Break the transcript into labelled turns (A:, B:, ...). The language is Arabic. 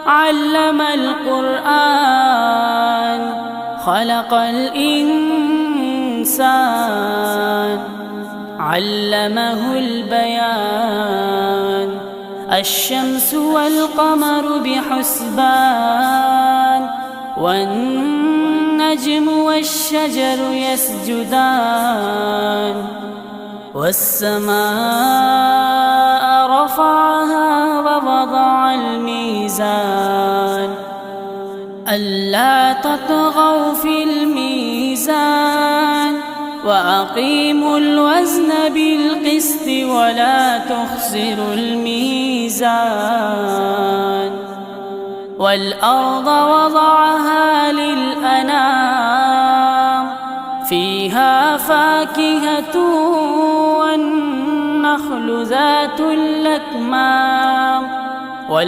A: علم القرآن خلق الإنسان علمه البيان الشمس والقمر بحسبان والنجم والشجر يسجدان والسماء رفعها ووضع الميزان ألا تطغوا في الميزان وأقيموا الوزن بالقسط ولا تخسروا الميزان والأرض وضعها للأنام فيها فاكهة والنخل ذات الأكمام